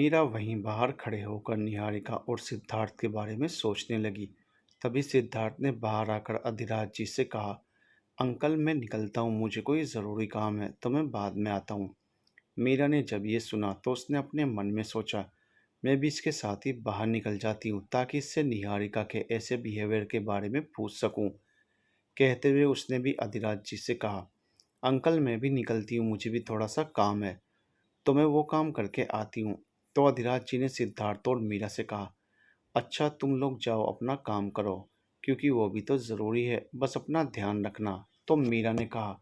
मीरा वहीं बाहर खड़े होकर निहारिका और सिद्धार्थ के बारे में सोचने लगी। तभी सिद्धार्थ ने बाहर आकर अधिराज जी से कहा, अंकल मैं निकलता हूँ, मुझे कोई ज़रूरी काम है तो मैं बाद में आता हूँ। मीरा ने जब ये सुना तो उसने अपने मन में सोचा, मैं भी इसके साथ ही बाहर निकल जाती हूँ ताकि इससे निहारिका के ऐसे बिहेवियर के बारे में पूछ सकूँ। कहते हुए उसने भी अधिराज जी से कहा, अंकल मैं भी निकलती हूँ, मुझे भी थोड़ा सा काम है तो मैं वो काम करके आती हूँ। तो अधिराज जी ने सिद्धार्थ और मीरा से कहा, अच्छा तुम लोग जाओ अपना काम करो, क्योंकि वो भी तो ज़रूरी है, बस अपना ध्यान रखना। तो मीरा ने कहा,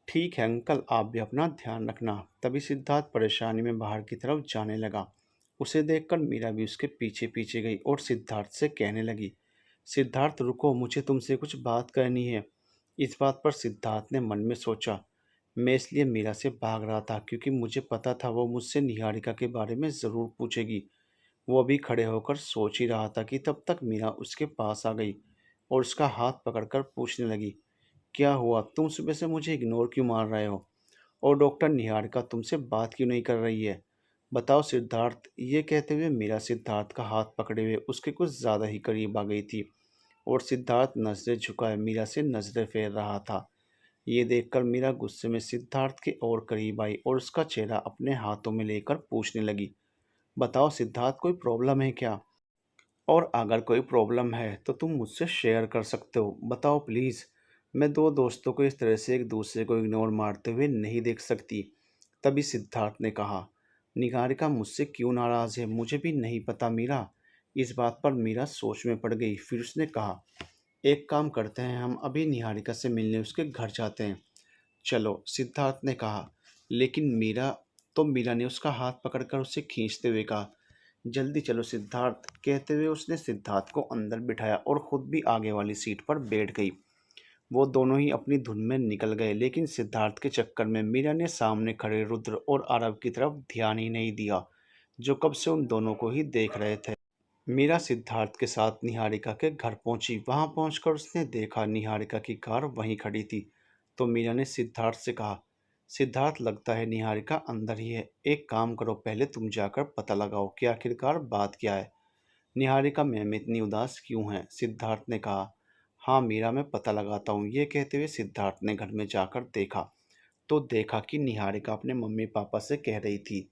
ठीक है अंकल आप भी अपना ध्यान रखना। तभी सिद्धार्थ परेशानी में बाहर की तरफ जाने लगा। उसे देखकर मीरा भी उसके पीछे पीछे गई और सिद्धार्थ से कहने लगी, सिद्धार्थ रुको, मुझे तुमसे कुछ बात करनी है। इस बात पर सिद्धार्थ ने मन में सोचा, मैं इसलिए मीरा से भाग रहा था क्योंकि मुझे पता था वो मुझसे निहारिका के बारे में ज़रूर पूछेगी। वो भी खड़े होकर सोच ही रहा था कि तब तक मीरा उसके पास आ गई और उसका हाथ पकड़कर पूछने लगी, क्या हुआ, तुम सुबह से मुझे इग्नोर क्यों मार रहे हो? और डॉक्टर निहारिका तुमसे बात क्यों नहीं कर रही है? बताओ सिद्धार्थ। ये कहते हुए मीरा सिद्धार्थ का हाथ पकड़े हुए उसके कुछ ज़्यादा ही करीब आ गई थी और सिद्धार्थ नज़रें झुकाए मीरा से नज़रें फेर रहा था। ये देखकर मीरा गुस्से में सिद्धार्थ के और करीब आई और उसका चेहरा अपने हाथों में लेकर पूछने लगी, बताओ सिद्धार्थ कोई प्रॉब्लम है क्या? और अगर कोई प्रॉब्लम है तो तुम मुझसे शेयर कर सकते हो, बताओ प्लीज़। मैं दो दोस्तों को इस तरह से एक दूसरे को इग्नोर मारते हुए नहीं देख सकती। तभी सिद्धार्थ ने कहा, निहारिका मुझसे क्यों नाराज़ है, मुझे भी नहीं पता मीरा। इस बात पर मीरा सोच में पड़ गई। फिर उसने कहा, एक काम करते हैं, हम अभी निहारिका से मिलने उसके घर जाते हैं। चलो, सिद्धार्थ ने कहा। लेकिन मीरा ने उसका हाथ पकड़कर उसे खींचते हुए कहा, जल्दी चलो सिद्धार्थ। कहते हुए उसने सिद्धार्थ को अंदर बिठाया और खुद भी आगे वाली सीट पर बैठ गई। वो दोनों ही अपनी धुन में निकल गए, लेकिन सिद्धार्थ के चक्कर में मीरा ने सामने खड़े रुद्र और आरव की तरफ ध्यान ही नहीं दिया, जो कब से उन दोनों को ही देख रहे थे। मीरा सिद्धार्थ के साथ निहारिका के घर पहुंची। वहां पहुंचकर उसने देखा निहारिका की कार वहीं खड़ी थी। तो मीरा ने सिद्धार्थ से कहा, सिद्धार्थ लगता है निहारिका अंदर ही है, एक काम करो, पहले तुम जाकर पता लगाओ कि आखिरकार बात क्या है। निहारिका मैम इतनी उदास क्यों है? सिद्धार्थ ने कहा, हाँ मीरा मैं पता लगाता हूँ। ये कहते हुए सिद्धार्थ ने घर में जाकर देखा तो देखा कि निहारिका अपने मम्मी पापा से कह रही थी,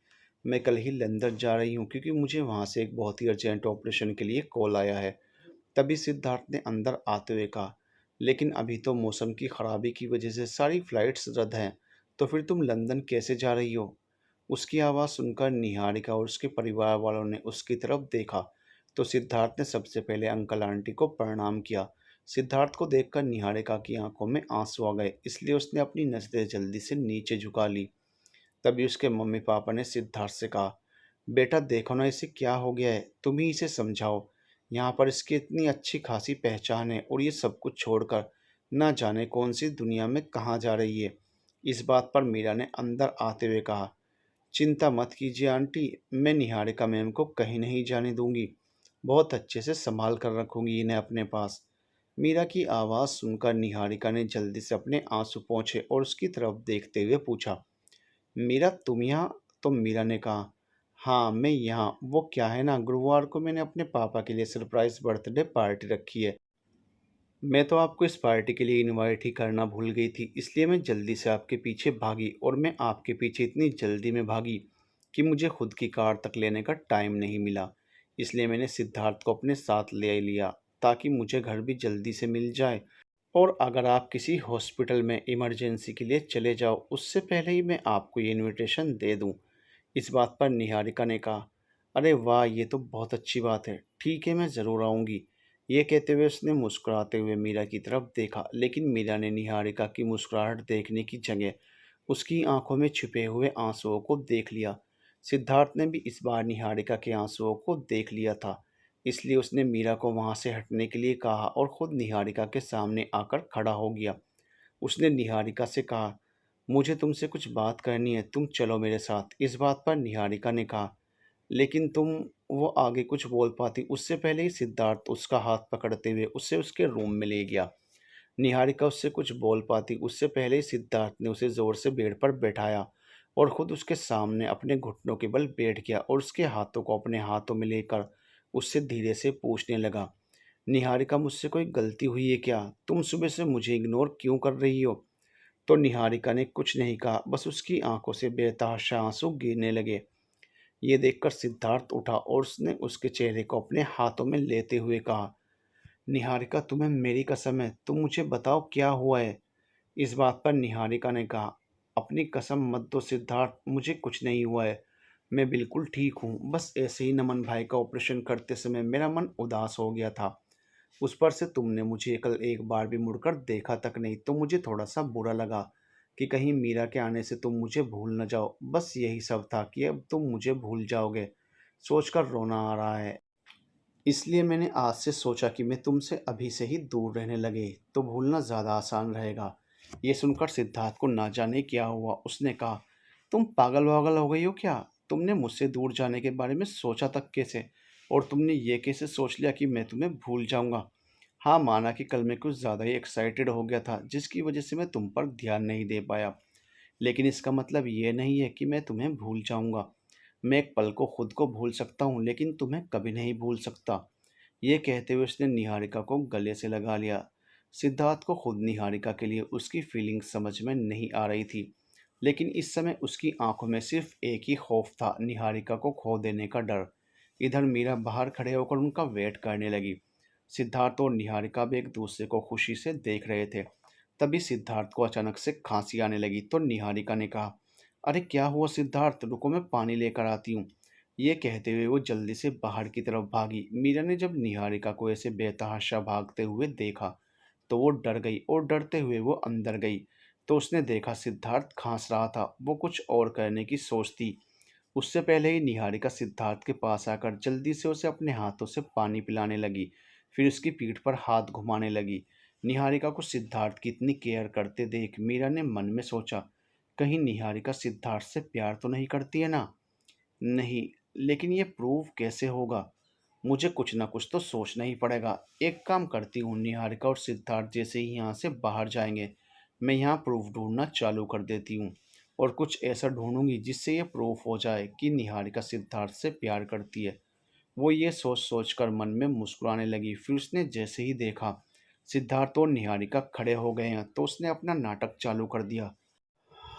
मैं कल ही लंदन जा रही हूँ क्योंकि मुझे वहाँ से एक बहुत ही अर्जेंट ऑपरेशन के लिए कॉल आया है। तभी सिद्धार्थ ने अंदर आते हुए कहा, लेकिन अभी तो मौसम की खराबी की वजह से सारी फ्लाइट्स रद्द हैं, तो फिर तुम लंदन कैसे जा रही हो? उसकी आवाज़ सुनकर निहारिका और उसके परिवार वालों ने उसकी तरफ देखा तो सिद्धार्थ ने सबसे पहले अंकल आंटी को प्रणाम किया। सिद्धार्थ को देखकर निहारिका की आंखों में आंसू आ गए, इसलिए उसने अपनी नज़रें जल्दी से नीचे झुका ली। तभी उसके मम्मी पापा ने सिद्धार्थ से कहा, बेटा देखो ना इसे क्या हो गया है, तुम ही इसे समझाओ। यहाँ पर इसकी इतनी अच्छी खासी पहचान है और ये सब कुछ छोड़कर ना जाने कौन सी दुनिया में कहाँ जा रही है। इस बात पर मीरा ने अंदर आते हुए कहा, चिंता मत कीजिए आंटी, मैं निहारिका मैम को कहीं नहीं जाने दूंगी, बहुत अच्छे से संभाल कर रखूंगी इन्हें अपने पास। मीरा की आवाज़ सुनकर निहारिका ने जल्दी से अपने आंसू पोंछे और उसकी तरफ देखते हुए पूछा, मीरा तुम यहाँ? तो मीरा ने कहा, हाँ मैं यहाँ। वो क्या है ना, गुरुवार को मैंने अपने पापा के लिए सरप्राइज बर्थडे पार्टी रखी है। मैं तो आपको इस पार्टी के लिए इनवाइट ही करना भूल गई थी, इसलिए मैं जल्दी से आपके पीछे भागी और मैं आपके पीछे इतनी जल्दी में भागी कि मुझे खुद की कार तक लेने का टाइम नहीं मिला। इसलिए मैंने सिद्धार्थ को अपने साथ ले लिया ताकि मुझे घर भी जल्दी से मिल जाए और अगर आप किसी हॉस्पिटल में इमरजेंसी के लिए चले जाओ उससे पहले ही मैं आपको ये इनविटेशन दे दूँ। इस बात पर निहारिका ने कहा, अरे वाह ये तो बहुत अच्छी बात है, ठीक है मैं ज़रूर आऊँगी। ये कहते हुए उसने मुस्कुराते हुए मीरा की तरफ देखा, लेकिन मीरा ने निहारिका की मुस्कुराहट देखने की जगह उसकी आंखों में छिपे हुए आंसुओं को देख लिया। सिद्धार्थ ने भी इस बार निहारिका के आंसुओं को देख लिया था, इसलिए उसने मीरा को वहां से हटने के लिए कहा और खुद निहारिका के सामने आकर खड़ा हो गया। उसने निहारिका से कहा, मुझे तुमसे कुछ बात करनी है, तुम चलो मेरे साथ। इस बात पर निहारिका ने कहा, लेकिन तुम। वो आगे कुछ बोल पाती उससे पहले ही सिद्धार्थ उसका हाथ पकड़ते हुए उसे उसके रूम में ले गया। निहारिका उससे कुछ बोल पाती उससे पहले ही सिद्धार्थ ने उसे जोर से बेड पर बैठाया और खुद उसके सामने अपने घुटनों के बल बैठ गया और उसके हाथों को अपने हाथों में लेकर उससे धीरे से पूछने लगा, निहारिका, मुझसे कोई गलती हुई है क्या? तुम सुबह से मुझे इग्नोर क्यों कर रही हो? तो निहारिका ने कुछ नहीं कहा, बस उसकी आंखों से बेतहाशा आंसू गिरने लगे। ये देखकर सिद्धार्थ उठा और उसने उसके चेहरे को अपने हाथों में लेते हुए कहा, निहारिका, तुम्हें मेरी कसम है, तुम मुझे बताओ क्या हुआ है? इस बात पर निहारिका ने कहा, अपनी कसम मत दो सिद्धार्थ, मुझे कुछ नहीं हुआ है। मैं बिल्कुल ठीक हूँ, बस ऐसे ही नमन भाई का ऑपरेशन करते समय मेरा मन उदास हो गया था। उस पर से तुमने मुझे कल एक बार भी मुड़कर देखा तक नहीं, तो मुझे थोड़ा सा बुरा लगा कि कहीं मीरा के आने से तुम मुझे भूल न जाओ। बस यही सब था कि अब तुम मुझे भूल जाओगे। सोचकर रोना आ रहा है। इसलिए मैंने आज से सोचा कि मैं तुमसे अभी से ही दूर रहने लगे तो भूलना ज़्यादा आसान रहेगा। ये सुनकर सिद्धार्थ को ना जाने क्या हुआ। उसने कहा, तुम पागल वागल हो गई हो क्या? तुमने मुझसे दूर जाने के बारे में सोचा तक कैसे? और तुमने ये कैसे सोच लिया कि मैं तुम्हें भूल जाऊंगा? हाँ, माना कि कल मैं कुछ ज़्यादा ही एक्साइटेड हो गया था, जिसकी वजह से मैं तुम पर ध्यान नहीं दे पाया। लेकिन इसका मतलब ये नहीं है कि मैं तुम्हें भूल जाऊंगा। मैं एक पल को खुद को भूल सकता हूँ, लेकिन तुम्हें कभी नहीं भूल सकता। ये कहते हुए उसने निहारिका को गले से लगा लिया। सिद्धार्थ को खुद निहारिका के लिए उसकी फीलिंग समझ में नहीं आ रही थी, लेकिन इस समय उसकी आंखों में सिर्फ एक ही खौफ था, निहारिका को खो देने का डर। इधर मीरा बाहर खड़े होकर उनका वेट करने लगी। सिद्धार्थ और निहारिका भी एक दूसरे को खुशी से देख रहे थे। तभी सिद्धार्थ को अचानक से खांसी आने लगी तो निहारिका ने कहा, अरे क्या हुआ सिद्धार्थ, रुको मैं पानी लेकर आती हूँ। ये कहते हुए वो जल्दी से बाहर की तरफ भागी। मीरा ने जब निहारिका को ऐसे बेतहाशा भागते हुए देखा तो वो डर गई और डरते हुए वो अंदर गई। तो उसने देखा सिद्धार्थ खांस रहा था। वो कुछ और करने की सोचती उससे पहले ही निहारिका सिद्धार्थ के पास आकर जल्दी से उसे अपने हाथों से पानी पिलाने लगी। फिर उसकी पीठ पर हाथ घुमाने लगी। निहारिका को सिद्धार्थ की इतनी केयर करते देख मीरा ने मन में सोचा, कहीं निहारिका सिद्धार्थ से प्यार तो नहीं करती है ना? नहीं, लेकिन ये प्रूव कैसे होगा? मुझे कुछ ना कुछ तो सोचना ही पड़ेगा। एक काम करती हूँ, निहारिका और सिद्धार्थ जैसे ही यहाँ से बाहर जाएंगे, मैं यहाँ प्रूफ ढूंढना चालू कर देती हूँ और कुछ ऐसा ढूंढूंगी जिससे ये प्रूफ हो जाए कि निहारिका सिद्धार्थ से प्यार करती है। वो ये सोच सोच कर मन में मुस्कुराने लगी। फिर उसने जैसे ही देखा सिद्धार्थ और निहारिका खड़े हो गए हैं तो उसने अपना नाटक चालू कर दिया।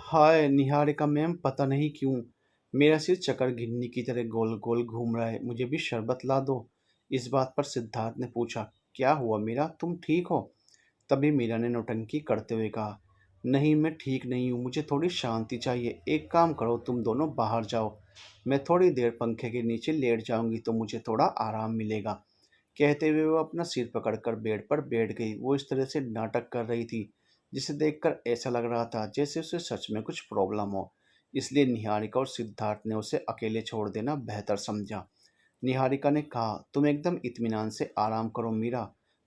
हाय निहारिका मैम, पता नहीं क्यों मेरा सिर चक्कर गिन्नी की तरह गोल गोल घूम रहा है, मुझे भी शरबत ला दो। इस बात पर सिद्धार्थ ने पूछा, क्या हुआ मीरा, तुम ठीक हो? तभी मीरा ने नौटंकी करते हुए कहा, नहीं मैं ठीक नहीं हूँ, मुझे थोड़ी शांति चाहिए। एक काम करो, तुम दोनों बाहर जाओ, मैं थोड़ी देर पंखे के नीचे लेट जाऊंगी तो मुझे थोड़ा आराम मिलेगा। कहते हुए वो अपना सिर पकड़कर बेड पर बैठ गई। वो इस तरह से नाटक कर रही थी जिसे देखकर ऐसा लग रहा था जैसे उसे सच में कुछ प्रॉब्लम हो। इसलिए निहारिका और सिद्धार्थ ने उसे अकेले छोड़ देना बेहतर समझा। निहारिका ने कहा, तुम एकदम इत्मीनान से आराम करो मीरा,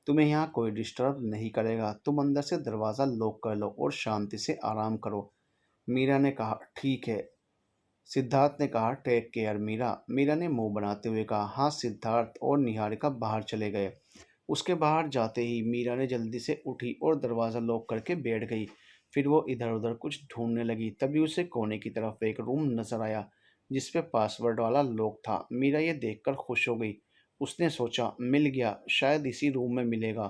तुम्हें यहाँ कोई डिस्टर्ब नहीं करेगा। तुम अंदर से दरवाज़ा लॉक कर लो और शांति से आराम करो। मीरा ने कहा, ठीक है। सिद्धार्थ ने कहा, टेक केयर मीरा। मीरा ने मुंह बनाते हुए कहा, हाँ। सिद्धार्थ और निहारिका बाहर चले गए। उसके बाहर जाते ही मीरा ने जल्दी से उठी और दरवाज़ा लॉक करके बैठ गई। फिर वो इधर उधर कुछ ढूंढने लगी। तभी उसे कोने की तरफ एक रूम नजर आया जिसपे पासवर्ड वाला लॉक था। मीरा ये देखकर खुश हो गई। उसने सोचा, मिल गया, शायद इसी रूम में मिलेगा।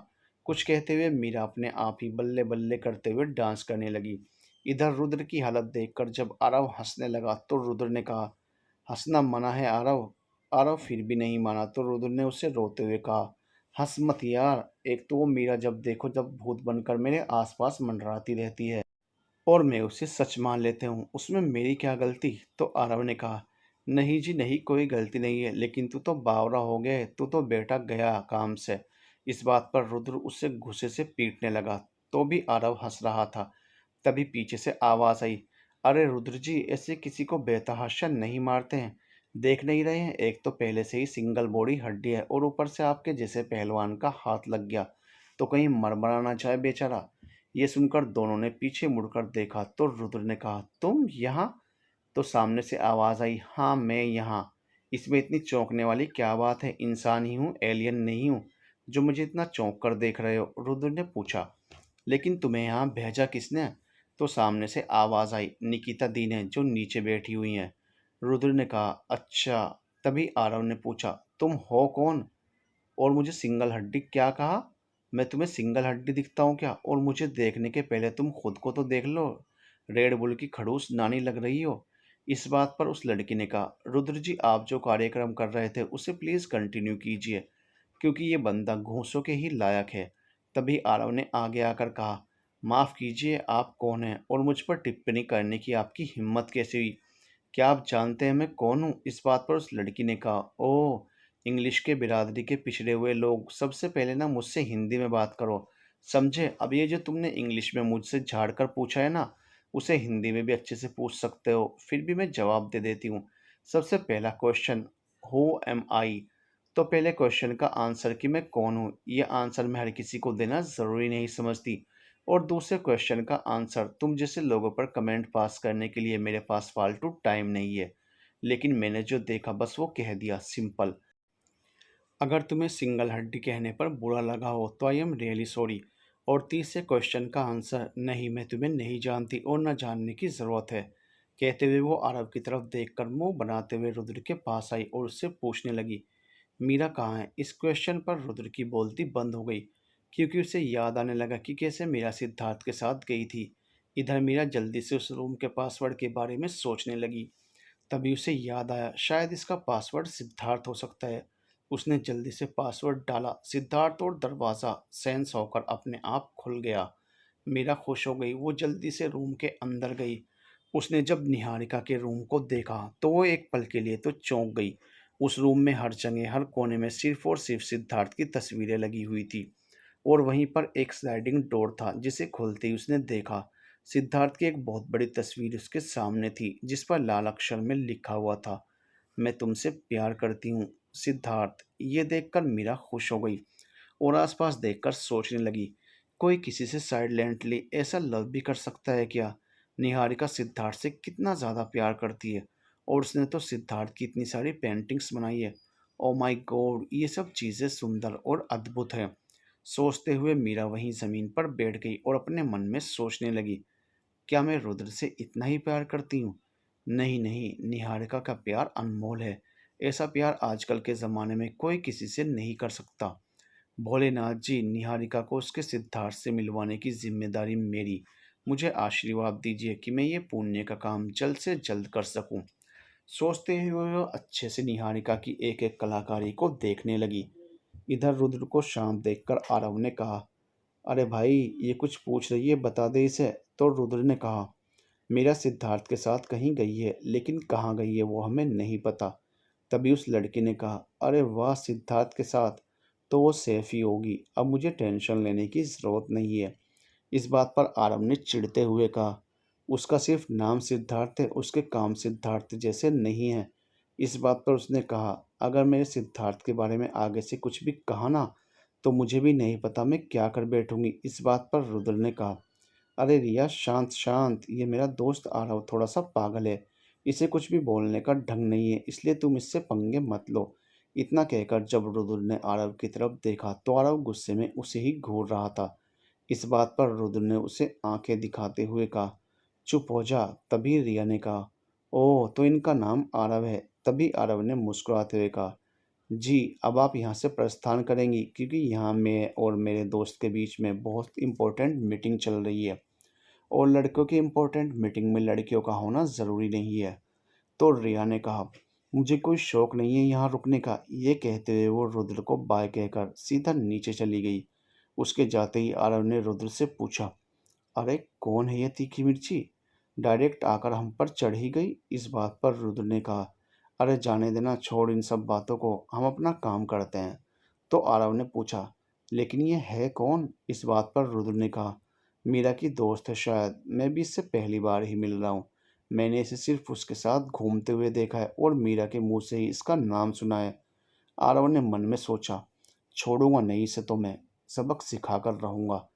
कुछ कहते हुए मीरा अपने आप ही बल्ले बल्ले करते हुए डांस करने लगी। इधर रुद्र की हालत देखकर जब आरव हंसने लगा तो रुद्र ने कहा, हंसना मना है आरव। आरव फिर भी नहीं माना तो रुद्र ने उसे रोते हुए कहा, हंस मत यार, एक तो वो मीरा जब देखो जब भूत बनकर मेरे आसपास मंडराती रहती है और मैं उसे सच मान लेते हूँ, उसमें मेरी क्या गलती? तो आरव ने कहा, नहीं जी नहीं, कोई गलती नहीं है, लेकिन तू तो बावरा हो गया है, तू तो बेटा गया काम से। इस बात पर रुद्र उसे गुस्से से पीटने लगा तो भी आरव हंस रहा था। तभी पीछे से आवाज आई, अरे रुद्र जी, ऐसे किसी को बेतहाशा नहीं मारते हैं, देख नहीं रहे हैं? एक तो पहले से ही सिंगल बॉडी हड्डी है और ऊपर से आपके जैसे पहलवान का हाथ लग गया तो कहीं मरमरा ना जाए बेचारा। ये सुनकर दोनों ने पीछे मुड़कर देखा तो रुद्र ने कहा, तुम यहाँ? तो सामने से आवाज आई, हाँ मैं यहाँ। इसमें इतनी चौंकने वाली क्या बात है? इंसान ही हूँ, एलियन नहीं हूँ जो मुझे इतना चौंक कर देख रहे हो। रुद्र ने पूछा, लेकिन तुम्हें यहाँ भेजा किसने? तो सामने से आवाज़ आई, निकिता दी ने, जो नीचे बैठी हुई हैं। रुद्र ने कहा, अच्छा। तभी आरव ने पूछा, तुम हो कौन? और मुझे सिंगल हड्डी क्या कहा? मैं तुम्हें सिंगल हड्डी दिखता हूँ क्या? और मुझे देखने के पहले तुम खुद को तो देख लो। रेड बुल की खड़ूस नानी लग रही हो। इस बात पर उस लड़की ने कहा, रुद्र जी, आप जो कार्यक्रम कर रहे थे उसे प्लीज़ कंटिन्यू कीजिए, क्योंकि ये बंदा घूंसों के ही लायक है। तभी आरव ने आगे आकर कहा, माफ़ कीजिए, आप कौन हैं और मुझ पर टिप्पणी करने की आपकी हिम्मत कैसे हुई? क्या आप जानते हैं मैं कौन हूँ? इस बात पर उस लड़की ने कहा, ओह, इंग्लिश के बिरादरी के पिछड़े हुए लोग, सबसे पहले ना मुझसे हिंदी में बात करो, समझे? अब ये जो तुमने इंग्लिश में मुझसे झाड़ कर पूछा है ना, उसे हिंदी में भी अच्छे से पूछ सकते हो, फिर भी मैं जवाब दे देती हूँ। सबसे पहला क्वेश्चन, हु एम आई? तो पहले क्वेश्चन का आंसर कि मैं कौन हूँ, ये आंसर मैं हर किसी को देना ज़रूरी नहीं समझती। और दूसरे क्वेश्चन का आंसर, तुम जैसे लोगों पर कमेंट पास करने के लिए मेरे पास फालतू टाइम नहीं है, लेकिन मैंने जो देखा बस वो कह दिया, सिंपल। अगर तुम्हें सिंगल हड्डी कहने पर बुरा लगा हो तो आई एम रियली सॉरी। और तीसरे क्वेश्चन का आंसर, नहीं, मैं तुम्हें नहीं जानती और न जानने की ज़रूरत है। कहते हुए वो आरव की तरफ देखकर मुंह बनाते हुए रुद्र के पास आई और उससे पूछने लगी, मीरा कहाँ है? इस क्वेश्चन पर रुद्र की बोलती बंद हो गई, क्योंकि उसे याद आने लगा कि कैसे मीरा सिद्धार्थ के साथ गई थी। इधर मीरा जल्दी से उस रूम के पासवर्ड के बारे में सोचने लगी। तभी उसे याद आया, शायद इसका पासवर्ड सिद्धार्थ हो सकता है। उसने जल्दी से पासवर्ड डाला, सिद्धार्थ, और दरवाज़ा सेंस होकर अपने आप खुल गया। मीरा खुश हो गई, वो जल्दी से रूम के अंदर गई। उसने जब निहारिका के रूम को देखा तो वो एक पल के लिए तो चौंक गई। उस रूम में हर जगह, हर कोने में सिर्फ और सिर्फ सिद्धार्थ की तस्वीरें लगी हुई थी। और वहीं पर एक स्लाइडिंग डोर था, जिसे खोलते ही उसने देखा, सिद्धार्थ की एक बहुत बड़ी तस्वीर उसके सामने थी, जिस पर लाल अक्षर में लिखा हुआ था, मैं तुमसे प्यार करती हूँ सिद्धार्थ। ये देखकर मीरा खुश हो गई और आसपास देखकर सोचने लगी, कोई किसी से साइलेंटली ऐसा लव भी कर सकता है क्या? निहारिका सिद्धार्थ से कितना ज़्यादा प्यार करती है, और उसने तो सिद्धार्थ की इतनी सारी पेंटिंग्स बनाई है। ओ माय गॉड, ये सब चीज़ें सुंदर और अद्भुत है। सोचते हुए मीरा वहीं ज़मीन पर बैठ गई और अपने मन में सोचने लगी, क्या मैं रुद्र से इतना ही प्यार करती हूँ? नहीं नहीं, निहारिका का प्यार अनमोल है। ऐसा प्यार आजकल के ज़माने में कोई किसी से नहीं कर सकता। भोलेनाथ जी, निहारिका को उसके सिद्धार्थ से मिलवाने की जिम्मेदारी मेरी। मुझे आशीर्वाद दीजिए कि मैं ये पुण्य का काम जल्द से जल्द कर सकूं। सोचते हुए वो अच्छे से निहारिका की एक एक कलाकारी को देखने लगी। इधर रुद्र को शांत देखकर आरव ने कहा, अरे भाई, ये कुछ पूछ रही है, बता दे इसे। तो रुद्र ने कहा, मेरा सिद्धार्थ के साथ कहीं गई है, लेकिन कहाँ गई है वो हमें नहीं पता। तभी उस लड़की ने कहा, अरे वाह, सिद्धार्थ के साथ तो वो सेफ ही होगी, अब मुझे टेंशन लेने की ज़रूरत नहीं है। इस बात पर आरव ने चिढ़ते हुए कहा, उसका सिर्फ नाम सिद्धार्थ है, उसके काम सिद्धार्थ जैसे नहीं है। इस बात पर उसने कहा, अगर मेरे सिद्धार्थ के बारे में आगे से कुछ भी कहा ना, तो मुझे भी नहीं पता मैं क्या कर बैठूंगी। इस बात पर रुद्र ने कहा, अरे रिया, शांत शांत, ये मेरा दोस्त आरव थोड़ा सा पागल है, इसे कुछ भी बोलने का ढंग नहीं है, इसलिए तुम इससे पंगे मत लो। इतना कहकर जब रुद्र ने आरव की तरफ देखा तो आरव गुस्से में उसे ही घूर रहा था। इस बात पर रुद्र ने उसे आंखें दिखाते हुए कहा, चुप हो जा। तभी रिया ने कहा, ओह, तो इनका नाम आरव है? तभी आरव ने मुस्कुराते हुए कहा, जी, अब आप यहाँ से प्रस्थान करेंगी, क्योंकि यहाँ मैं और मेरे दोस्त के बीच में बहुत इंपॉर्टेंट मीटिंग चल रही है, और लड़कों की इंपॉर्टेंट मीटिंग में लड़कियों का होना ज़रूरी नहीं है। तो रिया ने कहा, मुझे कोई शौक नहीं है यहाँ रुकने का। ये कहते हुए वो रुद्र को बाय कहकर सीधा नीचे चली गई। उसके जाते ही आरव ने रुद्र से पूछा, अरे कौन है ये तीखी मिर्ची, डायरेक्ट आकर हम पर चढ़ ही गई। इस बात पर रुद्र ने कहा, अरे जाने देना, छोड़ इन सब बातों को, हम अपना काम करते हैं। तो आरव ने पूछा, लेकिन ये है कौन? इस बात पर रुद्र ने कहा, मीरा की दोस्त है शायद, मैं भी इससे पहली बार ही मिल रहा हूँ। मैंने इसे सिर्फ उसके साथ घूमते हुए देखा है और मीरा के मुंह से ही इसका नाम सुना है। आरव ने मन में सोचा, छोड़ूंगा नहीं इसे तो मैं सबक सिखा कर रहूंगा।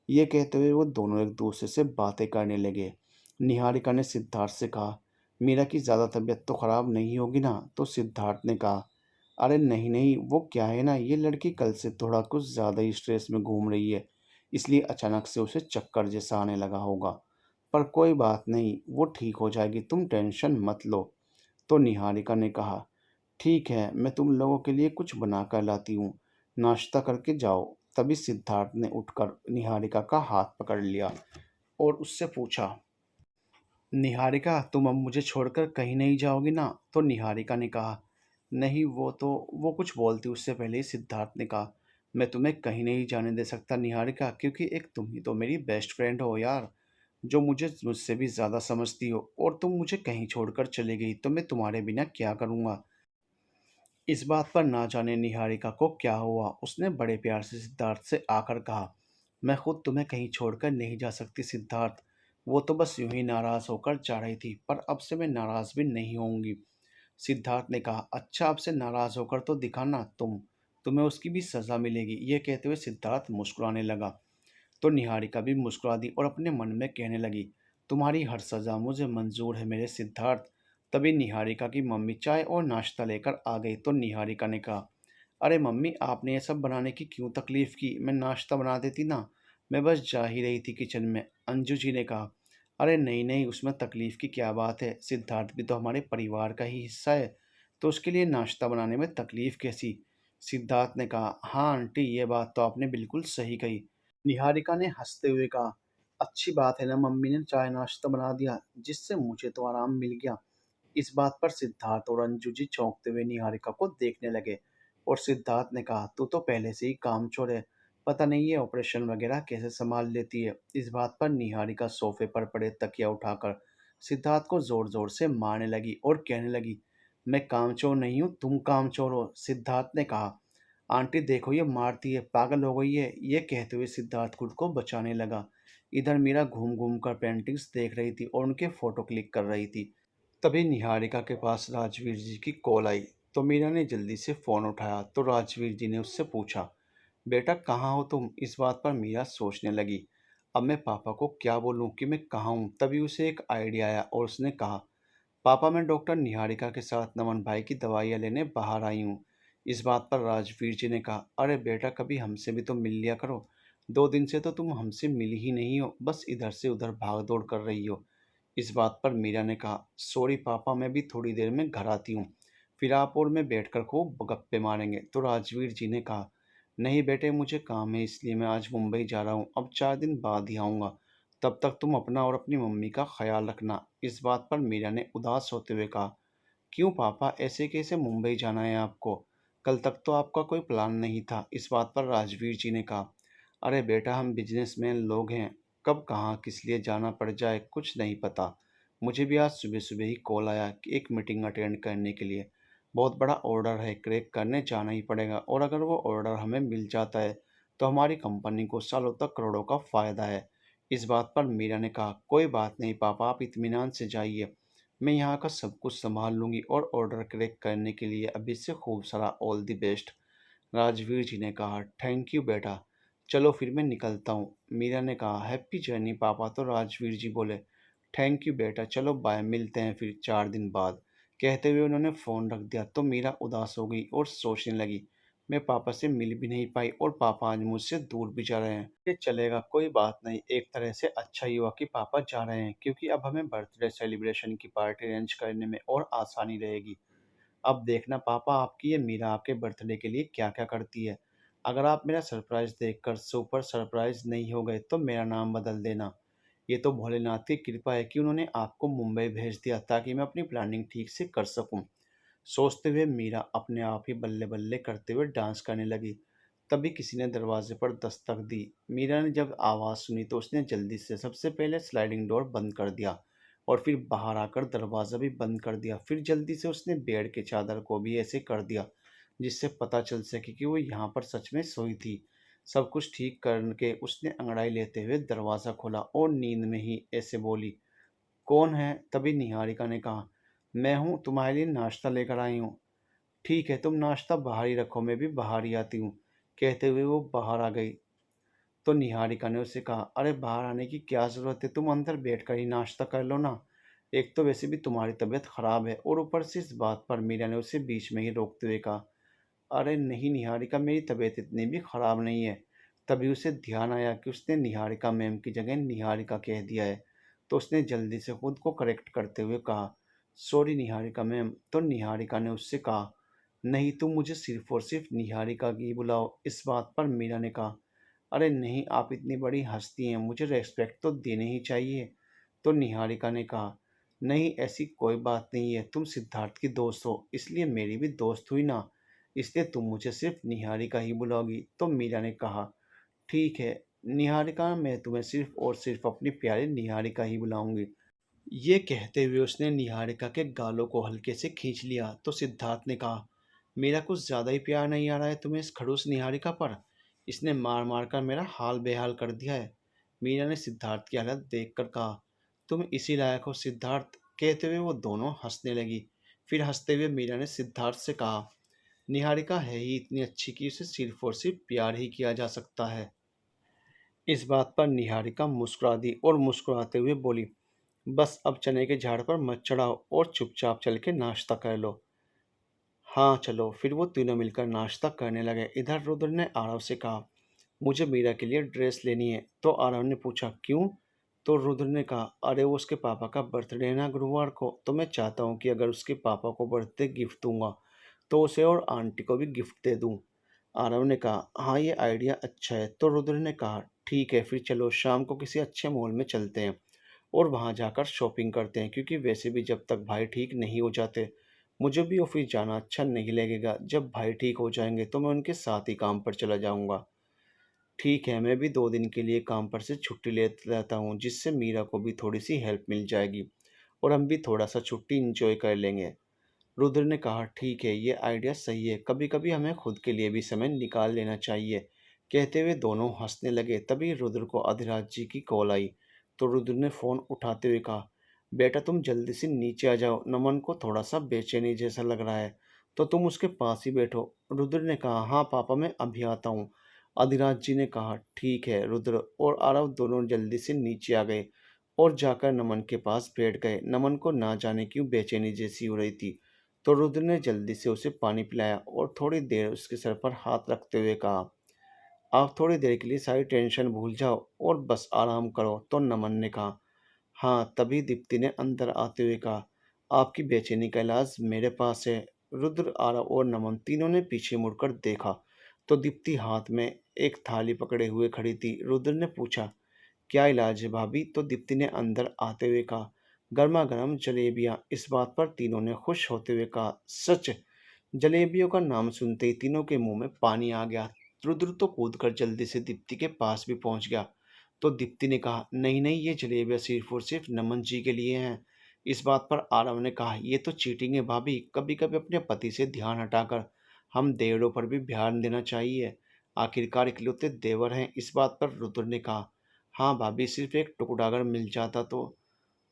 ये कहते हुए वो दोनों एक दूसरे से बातें करने लगे। निहारिका ने सिद्धार्थ से कहा, मीरा की ज़्यादा तबीयत तो ख़राब नहीं होगी ना? तो सिद्धार्थ ने कहा, अरे नहीं नहीं, वो क्या है ना, ये लड़की कल से थोड़ा कुछ ज़्यादा ही स्ट्रेस में घूम रही है, इसलिए अचानक से उसे चक्कर जैसा आने लगा होगा। पर कोई बात नहीं, वो ठीक हो जाएगी, तुम टेंशन मत लो। तो निहारिका ने कहा, ठीक है, मैं तुम लोगों के लिए कुछ बना कर लाती हूँ, नाश्ता करके जाओ। तभी सिद्धार्थ ने उठकर निहारिका का हाथ पकड़ लिया और उससे पूछा, निहारिका तुम अब मुझे छोड़कर कहीं नहीं जाओगी ना? तो निहारिका ने कहा, नहीं वो कुछ बोलती उससे पहले ही सिद्धार्थ ने कहा, मैं तुम्हें कहीं नहीं जाने दे सकता निहारिका, क्योंकि एक तुम ही तो मेरी बेस्ट फ्रेंड हो यार, जो मुझे मुझसे भी ज़्यादा समझती हो, और तुम मुझे कहीं छोड़कर चली गई तो मैं तुम्हारे बिना क्या करूँगा। इस बात पर ना जाने निहारिका को क्या हुआ, उसने बड़े प्यार से सिद्धार्थ से आकर कहा, मैं खुद तुम्हें कहीं छोड़कर नहीं जा सकती सिद्धार्थ, वो तो बस यूं ही नाराज़ होकर जा रही थी, पर अब से मैं नाराज़ भी नहीं होंगी। सिद्धार्थ ने कहा, अच्छा अब से नाराज़ होकर तो दिखाना तुम्हें उसकी भी सज़ा मिलेगी। ये कहते हुए सिद्धार्थ मुस्कुराने लगा। तो निहारिका भी मुस्कुरा दी और अपने मन में कहने लगी, तुम्हारी हर सज़ा मुझे मंजूर है मेरे सिद्धार्थ। तभी निहारिका की मम्मी चाय और नाश्ता लेकर आ गई। तो निहारिका ने कहा, अरे मम्मी आपने ये सब बनाने की क्यों तकलीफ़ की, मैं नाश्ता बना देती ना, मैं बस जा ही रही थी किचन में। अंजू जी ने कहा, अरे नहीं नहीं, उसमें तकलीफ़ की क्या बात है, सिद्धार्थ भी तो हमारे परिवार का ही हिस्सा है, तो उसके लिए नाश्ता बनाने में तकलीफ़ कैसी। सिद्धार्थ ने कहा, हाँ आंटी, ये बात तो आपने बिल्कुल सही कही। निहारिका ने हंसते हुए कहा, अच्छी बात है ना, मम्मी ने चाय नाश्ता बना दिया, जिससे मुझे तो आराम मिल गया। इस बात पर सिद्धार्थ और अंजू जी चौंकते हुए निहारिका को देखने लगे और सिद्धार्थ ने कहा, तू तो पहले से ही कामचोर है, पता नहीं ये ऑपरेशन वगैरह कैसे संभाल लेती है। इस बात पर निहारिका सोफे पर पड़े तकिया उठाकर सिद्धार्थ को जोर जोर से मारने लगी और कहने लगी, मैं कामचोर नहीं हूँ, तुम कामचोर हो। सिद्धार्थ ने कहा, आंटी देखो ये मारती है, पागल हो गई है। ये कहते हुए सिद्धार्थ खुद को बचाने लगा। इधर मीरा घूम घूम कर पेंटिंग्स देख रही थी और उनके फोटो क्लिक कर रही थी। तभी निहारिका के पास राजवीर जी की कॉल आई। तो मीरा ने जल्दी से फ़ोन उठाया तो राजवीर जी ने उससे पूछा, बेटा कहाँ हो तुम। इस बात पर मीरा सोचने लगी, अब मैं पापा को क्या बोलूँ कि मैं कहाँ हूँ। तभी उसे एक आइडिया आया और उसने कहा, पापा मैं डॉक्टर निहारिका के साथ नमन भाई की दवाइयाँ लेने बाहर आई हूँ। इस बात पर राजवीर जी ने कहा, अरे बेटा कभी हमसे भी तो मिल लिया करो, 2 दिन से तो तुम हमसे मिली ही नहीं हो, बस इधर से उधर भाग दौड़ कर रही हो। इस बात पर मीरा ने कहा, सॉरी पापा, मैं भी थोड़ी देर में घर आती हूँ, फिर आप और मैं बैठकर खूब गप्पे मारेंगे। तो राजवीर जी ने कहा, नहीं बेटे मुझे काम है, इसलिए मैं आज मुंबई जा रहा हूँ, अब 4 दिन बाद ही आऊँगा, तब तक तुम अपना और अपनी मम्मी का ख्याल रखना। इस बात पर मीरा ने उदास होते हुए कहा, क्यों पापा, ऐसे कैसे मुंबई जाना है आपको, कल तक तो आपका कोई प्लान नहीं था। इस बात पर राजवीर जी ने कहा, अरे बेटा हम बिजनेसमैन लोग हैं, कब कहाँ किस लिए जाना पड़ जाए कुछ नहीं पता। मुझे भी आज सुबह सुबह ही कॉल आया कि एक मीटिंग अटेंड करने के लिए, बहुत बड़ा ऑर्डर है, क्रैक करने जाना ही पड़ेगा, और अगर वो ऑर्डर हमें मिल जाता है तो हमारी कंपनी को सालों तक करोड़ों का फ़ायदा है। इस बात पर मीरा ने कहा, कोई बात नहीं पापा, आप इत्मीनान से जाइए, मैं यहाँ का सब कुछ संभाल लूँगी, और ऑर्डर क्रैक करने के लिए अभी से खूब सारा ऑल द बेस्ट। राजवीर जी ने कहा, थैंक यू बेटा, चलो फिर मैं निकलता हूँ। मीरा ने कहा, हैप्पी जर्नी पापा। तो राजवीर जी बोले, थैंक यू बेटा, चलो बाय, मिलते हैं फिर 4 दिन बाद। कहते हुए उन्होंने फ़ोन रख दिया। तो मीरा उदास हो गई और सोचने लगी, मैं पापा से मिल भी नहीं पाई और पापा आज मुझसे दूर भी जा रहे हैं। ये चलेगा, कोई बात नहीं, एक तरह से अच्छा ही हुआ कि पापा जा रहे हैं, क्योंकि अब हमें बर्थडे सेलिब्रेशन की पार्टी अरेंज करने में और आसानी रहेगी। अब देखना पापा आपकी ये मीरा आपके बर्थडे के लिए क्या क्या करती है। अगर आप मेरा सरप्राइज़ देखकर सुपर सरप्राइज़ नहीं हो गए तो मेरा नाम बदल देना। ये तो भोलेनाथ की कृपा है कि उन्होंने आपको मुंबई भेज दिया ताकि मैं अपनी प्लानिंग ठीक से कर सकूं। सोचते हुए मीरा अपने आप ही बल्ले बल्ले करते हुए डांस करने लगी। तभी किसी ने दरवाजे पर दस्तक दी। मीरा ने जब आवाज़ सुनी तो उसने जल्दी से सबसे पहले स्लाइडिंग डोर बंद कर दिया और फिर बाहर आकर दरवाज़ा भी बंद कर दिया। फिर जल्दी से उसने बेड के चादर को भी ऐसे कर दिया जिससे पता चल सके कि वो यहाँ पर सच में सोई थी। सब कुछ ठीक करके उसने अंगड़ाई लेते हुए दरवाज़ा खोला और नींद में ही ऐसे बोली, कौन है? तभी निहारिका ने कहा, मैं हूँ, तुम्हारे लिए नाश्ता लेकर आई हूँ। ठीक है, तुम नाश्ता बाहर ही रखो, मैं भी बाहर ही आती हूँ। कहते हुए वो बाहर आ गई। तो निहारिका ने उससे कहा, अरे बाहर आने की क्या ज़रूरत है, तुम अंदर बैठकर ही नाश्ता कर लो ना। एक तो वैसे भी तुम्हारी तबीयत खराब है और ऊपर से इस बात पर मीरा ने उसे बीच में ही रोकते हुए कहा, अरे नहीं निहारिका, मेरी तबीयत इतनी भी खराब नहीं है। तभी उसे ध्यान आया कि उसने निहारिका मैम की जगह निहारिका कह दिया है। तो उसने जल्दी से खुद को करेक्ट करते हुए कहा, सॉरी निहारिका मैम। तो निहारिका ने उससे कहा, नहीं तुम मुझे सिर्फ और सिर्फ निहारिका ही बुलाओ। इस बात पर मीरा ने कहा, अरे नहीं, आप इतनी बड़ी हस्ती हैं, मुझे रेस्पेक्ट तो देने ही चाहिए। तो निहारिका ने कहा, नहीं ऐसी कोई बात नहीं है, तुम सिद्धार्थ की दोस्त हो इसलिए मेरी भी दोस्त हुई ना, इसलिए तुम मुझे सिर्फ निहारिका ही बुलाओगी। तो मीरा ने कहा, ठीक है निहारिका, मैं तुम्हें सिर्फ और सिर्फ अपनी प्यारी निहारिका ही बुलाऊंगी। ये कहते हुए उसने निहारिका के गालों को हल्के से खींच लिया। तो सिद्धार्थ ने कहा, मेरा कुछ ज़्यादा ही प्यार नहीं आ रहा है तुम्हें इस खड़ूस निहारिका पर। इसने मार मार कर मेरा हाल बेहाल कर दिया है। मीरा ने सिद्धार्थ की हालत देखकर कहा, तुम इसी लायक हो सिद्धार्थ। कहते हुए वो दोनों हंसने लगी। फिर हंसते हुए मीरा ने सिद्धार्थ से कहा, निहारिका है ही इतनी अच्छी कि उसे सिर्फ और सिर्फ प्यार ही किया जा सकता है। इस बात पर निहारिका मुस्कुरा दी और मुस्कुराते हुए बोली, बस अब चने के झाड़ पर मत चढ़ाओ और चुपचाप चल के नाश्ता कर लो। हाँ चलो। फिर वो तीनों मिलकर नाश्ता करने लगे। इधर रुद्र ने आरव से कहा, मुझे मीरा के लिए ड्रेस लेनी है। तो आरव ने पूछा, क्यों? तो रुद्र ने कहा, अरे वो उसके पापा का बर्थडे है ना गुरुवार को, तो मैं चाहता हूँ कि अगर उसके पापा को बर्थडे गिफ्ट दूंगा तो उसे और आंटी को भी गिफ्ट दे दूँ। आरव ने कहा, हाँ ये आइडिया अच्छा है। तो रुद्र ने कहा, ठीक है फिर चलो शाम को किसी अच्छे मॉल में चलते हैं और वहाँ जाकर शॉपिंग करते हैं, क्योंकि वैसे भी जब तक भाई ठीक नहीं हो जाते मुझे भी ऑफिस जाना अच्छा नहीं लगेगा। जब भाई ठीक हो जाएंगे तो मैं उनके साथ ही काम पर चला जाऊंगा। ठीक है, मैं भी 2 दिन के लिए काम पर से छुट्टी ले रहता हूँ, जिससे मीरा को भी थोड़ी सी हेल्प मिल जाएगी और हम भी थोड़ा सा छुट्टी इंजॉय कर लेंगे। रुद्र ने कहा, ठीक है ये आइडिया सही है, कभी कभी हमें खुद के लिए भी समय निकाल लेना चाहिए। कहते हुए दोनों हंसने लगे। तभी रुद्र को अधिराज जी की कॉल आई। तो रुद्र ने फ़ोन उठाते हुए कहा, बेटा तुम जल्दी से नीचे आ जाओ, नमन को थोड़ा सा बेचैनी जैसा लग रहा है, तो तुम उसके पास ही बैठो। रुद्र ने कहा, हाँ पापा मैं अभी आता हूँ। अधिराज जी ने कहा, ठीक है। रुद्र और आरव दोनों जल्दी से नीचे आ गए और जाकर नमन के पास बैठ गए। नमन को ना जाने क्यों बेचैनी जैसी हो रही थी। तो रुद्र ने जल्दी से उसे पानी पिलाया और थोड़ी देर उसके सर पर हाथ रखते हुए कहा, आप थोड़ी देर के लिए सारी टेंशन भूल जाओ और बस आराम करो। तो नमन ने कहा, हाँ। तभी दीप्ति ने अंदर आते हुए कहा, आपकी बेचैनी का इलाज मेरे पास है। रुद्र, आरव और नमन तीनों ने पीछे मुड़कर देखा तो दीप्ति हाथ में एक थाली पकड़े हुए खड़ी थी। रुद्र ने पूछा, क्या इलाज है भाभी? तो दीप्ति ने अंदर आते हुए कहा, गर्मा गर्म जलेबियां। इस बात पर तीनों ने खुश होते हुए कहा, सच? जलेबियों का नाम सुनते ही तीनों के मुंह में पानी आ गया। रुद्र तो कूदकर जल्दी से दीप्ति के पास भी पहुंच गया। तो दीप्ति ने कहा, नहीं नहीं, ये जलेबियां सिर्फ और सिर्फ नमन जी के लिए हैं। इस बात पर आरव ने कहा, ये तो चीटिंग है भाभी, कभी कभी अपने पति से ध्यान हटाकर हम देवरों पर भी ध्यान देना चाहिए, आखिरकार इकलौते देवर हैं। इस बात पर रुद्र ने कहा, हाँ भाभी, सिर्फ एक टुकड़ा अगर मिल जाता तो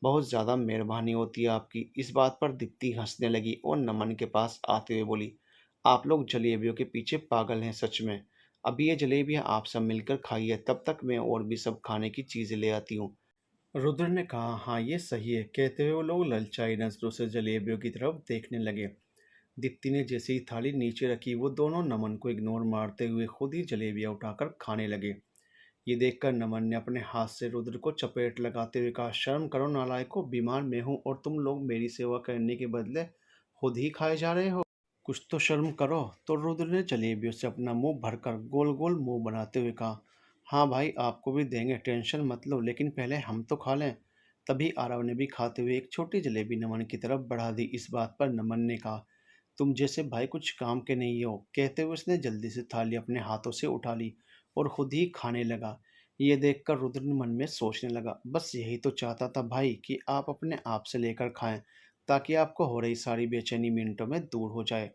बहुत ज़्यादा मेहरबानी होती है आपकी। इस बात पर दीप्ति हंसने लगी और नमन के पास आते हुए बोली, आप लोग जलेबियों के पीछे पागल हैं सच में। अभी ये जलेबियां आप सब मिलकर खाइए, तब तक मैं और भी सब खाने की चीज़ें ले आती हूँ। रुद्र ने कहा, हाँ ये सही है। कहते हुए वो लोग ललचाई नजरों से जलेबियों की तरफ देखने लगे। दीप्ति ने जैसे ही थाली नीचे रखी वो दोनों नमन को इग्नोर मारते हुए खुद ही जलेबियां उठाकर खाने लगे। ये देखकर नमन ने अपने हाथ से रुद्र को चपेट लगाते हुए कहा, शर्म करो नालायकों, बीमार मैं हूँ और तुम लोग मेरी सेवा करने के बदले खुद ही खाए जा रहे हो। कुछ तो शर्म करो। तो रुद्र ने जलेबियों से अपना मुंह भरकर गोल गोल मुंह बनाते हुए कहा, हाँ भाई आपको भी देंगे, टेंशन मत लो, लेकिन पहले हम तो खा लें। तभी आरव ने भी खाते हुए एक छोटी जलेबी नमन की तरफ बढ़ा दी। इस बात पर नमन ने कहा, तुम जैसे भाई कुछ काम के नहीं हो। कहते हुए उसने जल्दी से थाली अपने हाथों से उठा ली और खुद ही खाने लगा। ये देखकर रुद्र ने मन में सोचने लगा, बस यही तो चाहता था भाई कि आप अपने आप से लेकर खाएं, ताकि आपको हो रही सारी बेचैनी मिनटों में दूर हो जाए।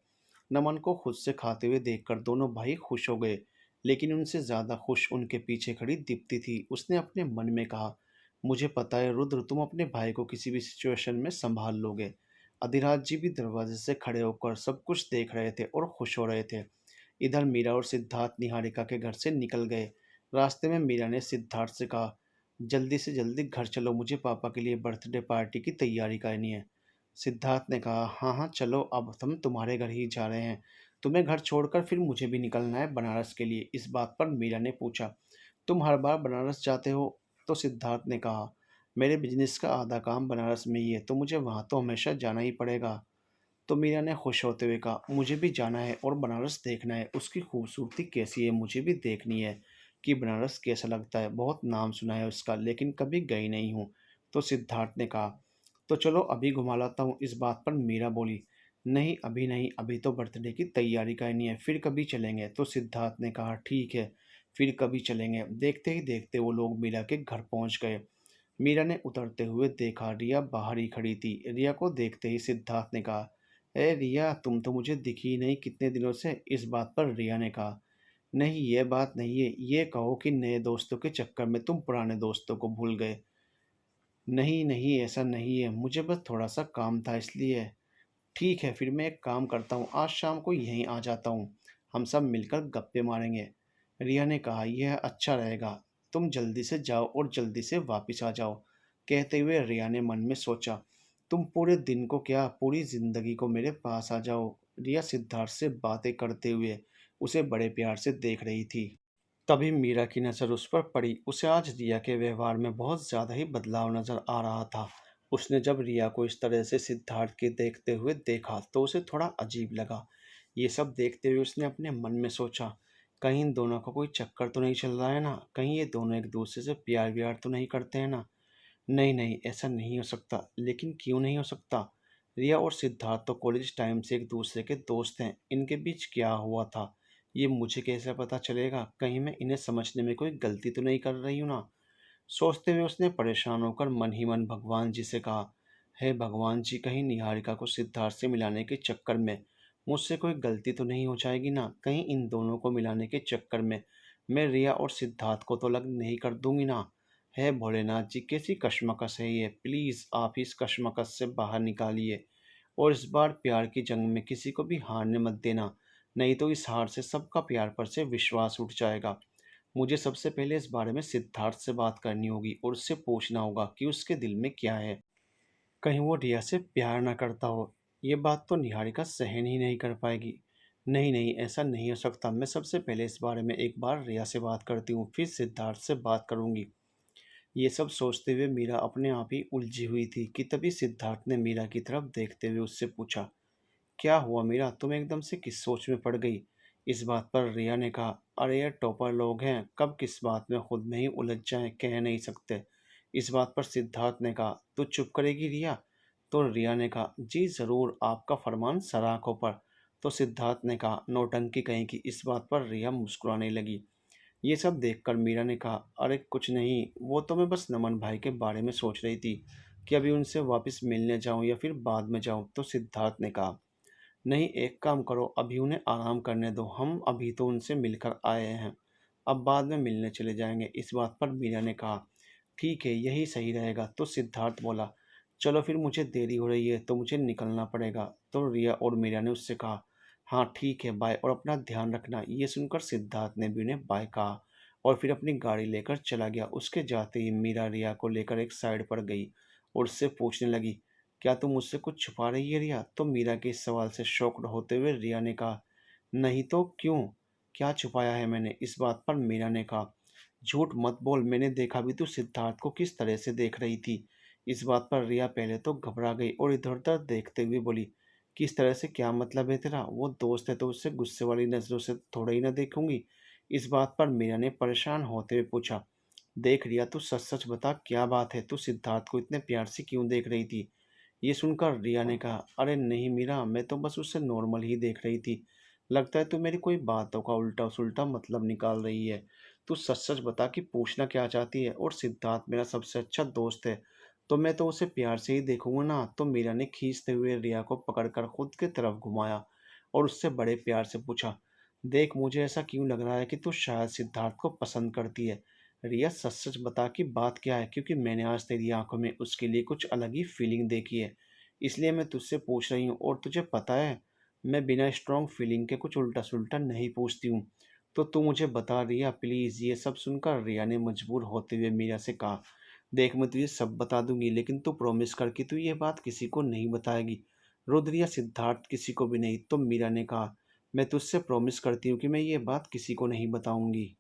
नमन को खुद से खाते हुए देखकर दोनों भाई खुश हो गए, लेकिन उनसे ज़्यादा खुश उनके पीछे खड़ी दीप्ति थी। उसने अपने मन में कहा, मुझे पता है रुद्र, तुम अपने भाई को किसी भी सिचुएशन में संभाल लोगे। अधिराज जी भी दरवाजे से खड़े होकर सब कुछ देख रहे थे और खुश हो रहे थे। इधर मीरा और सिद्धार्थ निहारिका के घर से निकल गए। रास्ते में मीरा ने सिद्धार्थ से कहा, जल्दी से जल्दी घर चलो, मुझे पापा के लिए बर्थडे पार्टी की तैयारी करनी है। सिद्धार्थ ने कहा, हाँ हाँ चलो, अब हम तुम्हारे घर ही जा रहे हैं, तुम्हें घर छोड़कर फिर मुझे भी निकलना है बनारस के लिए। इस बात पर मीरा ने पूछा, तुम हर बार बनारस जाते हो? तो सिद्धार्थ ने कहा, मेरे बिजनेस का आधा काम बनारस में ही है, तो मुझे वहाँ तो हमेशा जाना ही पड़ेगा। तो मीरा ने खुश होते हुए कहा, मुझे भी जाना है और बनारस देखना है, उसकी खूबसूरती कैसी है मुझे भी देखनी है कि बनारस कैसा लगता है। बहुत नाम सुना है उसका, लेकिन कभी गई नहीं हूँ। तो सिद्धार्थ ने कहा, तो चलो अभी घुमा लाता हूँ। इस बात पर मीरा बोली, नहीं अभी नहीं, अभी तो बर्थडे की तैयारी करनी है, फिर कभी चलेंगे। तो सिद्धार्थ ने कहा, ठीक है, फिर कभी चलेंगे। देखते ही देखते वो लोग मीरा के घर पहुंच गए। मीरा ने उतरते हुए देखा, रिया बाहर ही खड़ी थी। रिया को देखते ही सिद्धार्थ ने कहा, ए रिया, तुम तो मुझे दिखी ही नहीं कितने दिनों से। इस बात पर रिया ने कहा, नहीं ये बात नहीं है, ये कहो कि नए दोस्तों के चक्कर में तुम पुराने दोस्तों को भूल गए। नहीं नहीं, ऐसा नहीं है, मुझे बस थोड़ा सा काम था इसलिए। ठीक है, फिर मैं एक काम करता हूँ, आज शाम को यहीं आ जाता हूँ, हम सब मिलकर गप्पे मारेंगे। रिया ने कहा, यह अच्छा रहेगा, तुम जल्दी से जाओ और जल्दी से वापस आ जाओ। कहते हुए रिया ने मन में सोचा, तुम पूरे दिन को क्या, पूरी जिंदगी को मेरे पास आ जाओ। रिया सिद्धार्थ से बातें करते हुए उसे बड़े प्यार से देख रही थी। तभी मीरा की नज़र उस पर पड़ी। उसे आज रिया के व्यवहार में बहुत ज़्यादा ही बदलाव नज़र आ रहा था। उसने जब रिया को इस तरह से सिद्धार्थ के देखते हुए देखा तो उसे थोड़ा अजीब लगा। ये सब देखते हुए उसने अपने मन में सोचा, कहीं इन दोनों का कोई चक्कर तो नहीं चल रहा है ना, कहीं ये दोनों एक दूसरे से प्यार व्यार तो नहीं करते हैं ना। नहीं नहीं, ऐसा नहीं हो सकता। लेकिन क्यों नहीं हो सकता? रिया और सिद्धार्थ तो कॉलेज टाइम से एक दूसरे के दोस्त हैं, इनके बीच क्या हुआ था ये मुझे कैसे पता चलेगा? कहीं मैं इन्हें समझने में कोई गलती तो नहीं कर रही हूँ ना। सोचते हुए उसने परेशान होकर मन ही मन भगवान जी से कहा, हे भगवान जी, कहीं निहारिका को सिद्धार्थ से मिलाने के चक्कर में मुझसे कोई गलती तो नहीं हो जाएगी ना, कहीं इन दोनों को मिलाने के चक्कर में मैं रिया और सिद्धार्थ को तो अलग नहीं कर दूंगी ना। हे भोलेनाथ जी, कैसी कशमकश है ये, प्लीज़ आप ही इस कशमकश से बाहर निकालिए और इस बार प्यार की जंग में किसी को भी हारने मत देना, नहीं तो इस हार से सबका प्यार पर से विश्वास उठ जाएगा। मुझे सबसे पहले इस बारे में सिद्धार्थ से बात करनी होगी और उससे पूछना होगा कि उसके दिल में क्या है। कहीं वो रिया से प्यार ना करता हो। ये बात तो निहारिका सहन ही नहीं कर पाएगी। नहीं नहीं, ऐसा नहीं हो सकता। मैं सबसे पहले इस बारे में एक बार रिया से बात करती हूँ, फिर सिद्धार्थ से बात करूँगी। ये सब सोचते हुए मीरा अपने आप ही उलझी हुई थी कि तभी सिद्धार्थ ने मीरा की तरफ देखते हुए उससे पूछा, क्या हुआ मीरा, तुम एकदम से किस सोच में पड़ गई? इस बात पर रिया ने कहा, अरे यार, टॉपर लोग हैं, कब किस बात में खुद में ही उलझ जाएं कह नहीं सकते। इस बात पर सिद्धार्थ ने कहा, तू चुप करेगी रिया? तो रिया ने कहा, जी ज़रूर, आपका फरमान सराखों पर। तो सिद्धार्थ ने कहा, नौटंकी कहीं की। इस बात पर रिया मुस्कुराने लगी। ये सब देखकर मीरा ने कहा, अरे कुछ नहीं, वो तो मैं बस नमन भाई के बारे में सोच रही थी कि अभी उनसे वापस मिलने जाऊं या फिर बाद में जाऊं। तो सिद्धार्थ ने कहा, नहीं, एक काम करो, अभी उन्हें आराम करने दो, हम अभी तो उनसे मिलकर आए हैं, अब बाद में मिलने चले जाएंगे। इस बात पर मीरा ने कहा, ठीक है, यही सही रहेगा। तो सिद्धार्थ बोला, चलो फिर, मुझे देरी हो रही है तो मुझे निकलना पड़ेगा। तो रिया और मीरा ने उससे कहा, हाँ ठीक है, बाय, और अपना ध्यान रखना। ये सुनकर सिद्धार्थ ने भी उन्हें बाय कहा और फिर अपनी गाड़ी लेकर चला गया। उसके जाते ही मीरा रिया को लेकर एक साइड पर गई और उससे पूछने लगी, क्या तुम मुझसे कुछ छुपा रही है रिया? तो मीरा के इस सवाल से शॉक्ड होते हुए रिया ने कहा, नहीं तो क्यों, क्या छुपाया है मैंने? इस बात पर मीरा ने कहा, झूठ मत बोल, मैंने देखा भी तू सिद्धार्थ को किस तरह से देख रही थी। इस बात पर रिया पहले तो घबरा गई और इधर उधर देखते हुए बोली, किस तरह से, क्या मतलब है तेरा? वो दोस्त है तो उससे गुस्से वाली नज़रों से थोड़ा ही ना देखूंगी। इस बात पर मीरा ने परेशान होते हुए पूछा, देख रिया, तू सच सच बता, क्या बात है, तू सिद्धार्थ को इतने प्यार से क्यों देख रही थी? ये सुनकर रिया ने कहा, अरे नहीं मीरा, मैं तो बस उससे नॉर्मल ही देख रही थी। लगता है तू मेरी कोई बातों का उल्टा सुल्टा मतलब निकाल रही है। तू सच सच बता कि पूछना क्या चाहती है। और सिद्धार्थ मेरा सबसे अच्छा दोस्त है, तो मैं तो उसे प्यार से ही देखूंगा ना। तो मीरा ने खींचते हुए रिया को पकड़कर खुद की तरफ घुमाया और उससे बड़े प्यार से पूछा, देख, मुझे ऐसा क्यों लग रहा है कि तू शायद सिद्धार्थ को पसंद करती है। रिया, सच सच बता कि बात क्या है, क्योंकि मैंने आज तेरी आंखों में उसके लिए कुछ अलग ही फीलिंग देखी है, इसलिए मैं तुझसे पूछ रही हूँ। और तुझे पता है, मैं बिना स्ट्रॉन्ग फीलिंग के कुछ उल्टा सुल्टा नहीं पूछती हूँ। तो तू मुझे बता रिया प्लीज़। ये सब सुनकर रिया ने मजबूर होते हुए मीरा से कहा, देख, मैं तुझे सब बता दूंगी, लेकिन तू प्रॉमिस कर कि तू ये बात किसी को नहीं बताएगी, रुद्र या सिद्धार्थ, किसी को भी नहीं। तो मीरा ने कहा, मैं तुझसे प्रॉमिस करती हूँ कि मैं ये बात किसी को नहीं बताऊंगी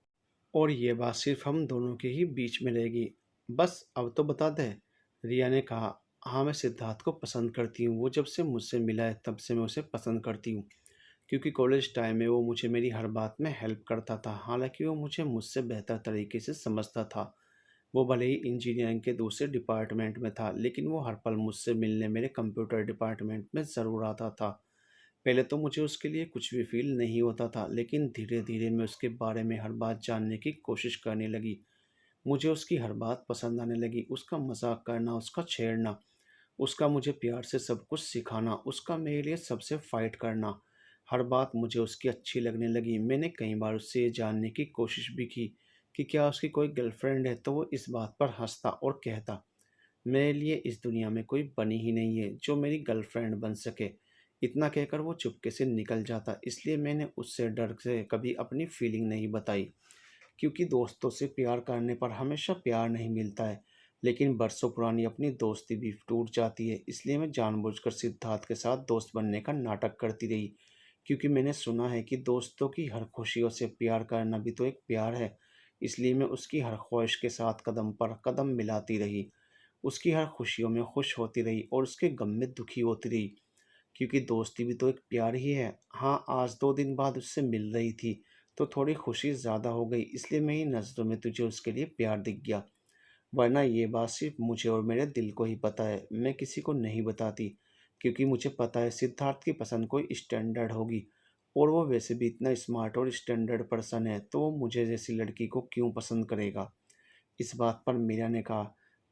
और ये बात सिर्फ हम दोनों के ही बीच में रहेगी। बस अब तो बता दे, रिया ने कहा, हाँ मैं सिद्धार्थ को पसंद करती हूँ। वो जब से मुझसे मिला है तब से मैं उसे पसंद करती हूँ। क्योंकि कॉलेज टाइम में वो मुझे मेरी हर बात में हेल्प करता था। हालांकि वो मुझे मुझसे बेहतर तरीके से समझता था। वो भले ही इंजीनियरिंग के दूसरे डिपार्टमेंट में था, लेकिन वो हर पल मुझसे मिलने मेरे कंप्यूटर डिपार्टमेंट में ज़रूर आता था। पहले तो मुझे उसके लिए कुछ भी फील नहीं होता था, लेकिन धीरे धीरे मैं उसके बारे में हर बात जानने की कोशिश करने लगी। मुझे उसकी हर बात पसंद आने लगी। उसका मजाक करना, उसका छेड़ना, उसका मुझे प्यार से सब कुछ सिखाना, उसका मेरे लिए सबसे फाइट करना, हर बात मुझे उसकी अच्छी लगने लगी। मैंने कई बार उससे ये जानने की कोशिश भी की कि क्या उसकी कोई गर्लफ्रेंड है, तो वो इस बात पर हंसता और कहता, मेरे लिए इस दुनिया में कोई बनी ही नहीं है जो मेरी गर्लफ्रेंड बन सके। इतना कहकर वो चुपके से निकल जाता। इसलिए मैंने उससे डर से कभी अपनी फीलिंग नहीं बताई। क्योंकि दोस्तों से प्यार करने पर हमेशा प्यार नहीं मिलता है, लेकिन बरसों पुरानी अपनी दोस्ती भी टूट जाती है। इसलिए मैं जानबूझकर सिद्धार्थ के साथ दोस्त बनने का नाटक करती रही। क्योंकि मैंने सुना है कि दोस्तों की हर खुशियों से प्यार करना भी तो एक प्यार है। इसलिए मैं उसकी हर ख्वाहिश के साथ कदम पर कदम मिलाती रही, उसकी हर खुशियों में खुश होती रही और उसके गम में दुखी होती रही। क्योंकि दोस्ती भी तो एक प्यार ही है। हाँ, आज 2 दिन बाद उससे मिल रही थी तो थोड़ी खुशी ज़्यादा हो गई। इसलिए मेरी नज़रों में तुझे उसके लिए प्यार दिख गया। वरना ये बात सिर्फ मुझे और मेरे दिल को ही पता है, मैं किसी को नहीं बताती। क्योंकि मुझे पता है सिद्धार्थ की पसंद कोई स्टैंडर्ड होगी, और वो वैसे भी इतना स्मार्ट और स्टैंडर्ड पर्सन है, तो वो मुझे जैसी लड़की को क्यों पसंद करेगा। इस बात पर मीरा ने कहा,